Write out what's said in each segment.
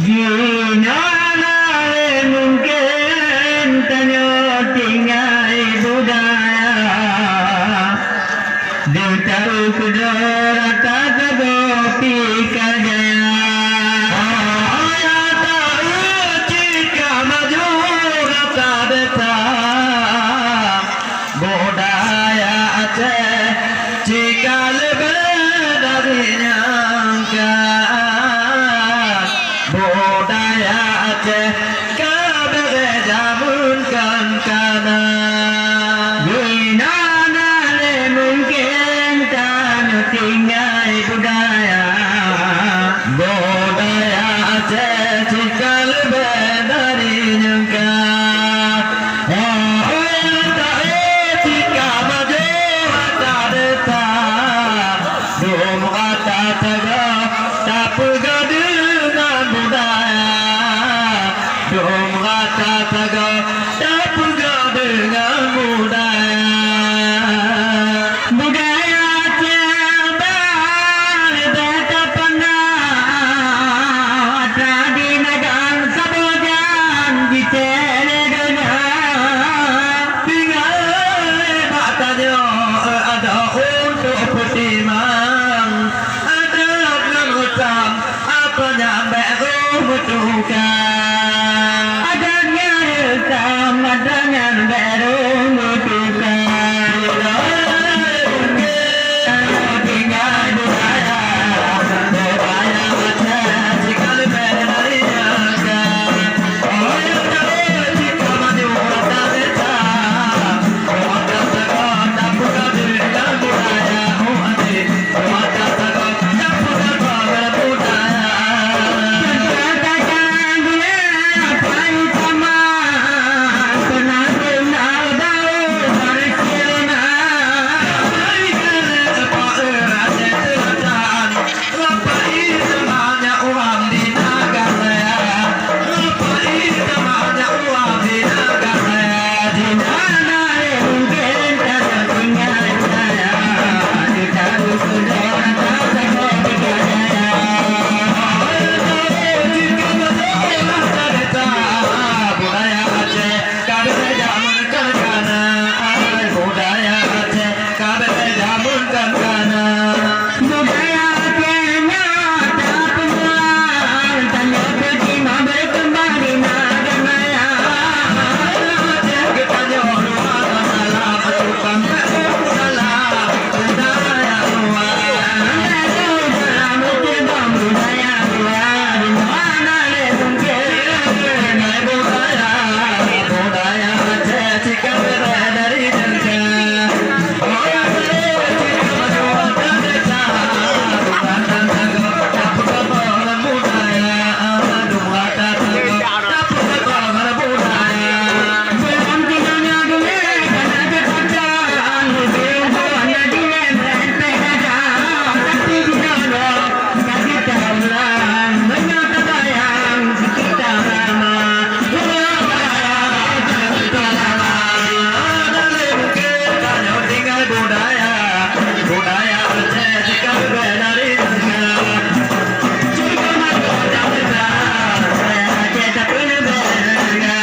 Gimana mungkin tanya tinggal budaya Detail kedua tak gopi kerjaya Ayat tahu jika maju rata beta Budaya Aceh jika lebih dari nyangka Budaya Aceh kabeh jamun kana Gimana mungkin tanya tinggal budaya Budaya Aceh jika lebih dari nyangka jika maju mata deta Dum kata tegak tak pegang dengan budaya Dum kata tegak tak pegang dengan budaya Budaya Aceh beta pernah Tadi nagan sabojan di teledunia Tinggal matanya ada untuk pertimang Ada dengan hutang apa nyampe membutuhkan Ada dengan hutang ada nyampe membutuhkan Tinggal budaya Budaya Aceh jika lebih dari nyangka Oh yang tahu jika maju rata beta Mata tegak tak pegang dengan budaya Oh adik Mata tegak tak pegang dengan budaya Katakan dia paling sama Pernah kenal tahu dari Cina Berikan sepak Aceh terang Ngapain semangat uang di negara Ngapain semangat uang di negara Di mana mungkin tanya tinggal saya Di tahu sudah tak sekolah kerjaya Jika betul masa deta Budaya Aceh kabeh jamun kana Budaya Aceh kabeh jamun kana Budaya Acehnya tak penjual Tanya percuma berkembang di nagamaya Aceh ketanya luar dalam Tukang dalam budaya luar dalam berkembang budaya luar Di mana mungkin budaya Budaya Aceh jika berbeda dari jangka Oh ya jika maju rata beta Bukan tegak tak pegang budaya Aduh rata tegak tak pegang budaya Belum tinggalnya dulu karena kepacaran Belum kawannya dilempar pedagang Tapi dijodoh kasih tahunan Menyata bayang kita lama kita lama Ada mungkin tanya tinggal budaya Budaya Aceh jika berbeda dari negara Jika maju rata beta Budaya Aceh tak pernah berbeda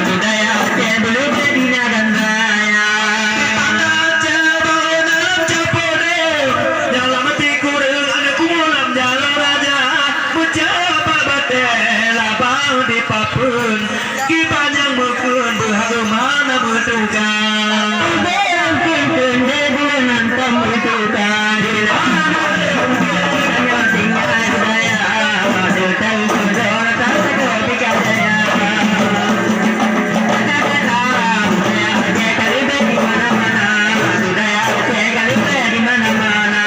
Budaya Aceh belum jadi nagan raya Pada Aceh baru dalam capode Dalam hati kurang ada kumulam jalan raja Mencapai batel abang di papun Kipanjang mukun berharu mana bertukar Berang kimpun di bulan pembutuhkan Di mana mungkin tanya tinggal budaya Ada tahu saudara tak sekolah kerjaya Budaya Aceh kalibet di mana-mana Budaya Aceh kalibet di mana-mana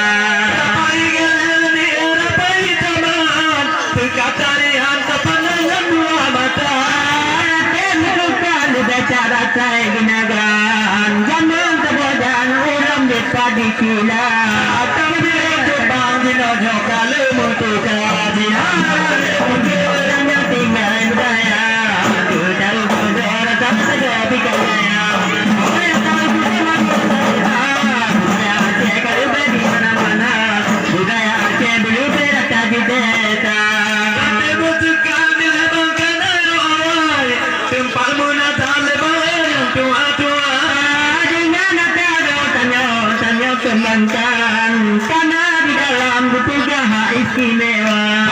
Rapai gelani, rapai taman Berkata lihat kepandangan dua mata Tentukan dibaca saya ginagan Zaman terbodan uram di padi kila Atau berkembang di nojo kalau mutukah Di mana mungkin tanya tinggal budaya Aku tahu saudara tak sekolah kerjaya Budaya Aceh kalibet di mana-mana Budaya Aceh belum pernah tak dibeta Tapi butuhkan istimewa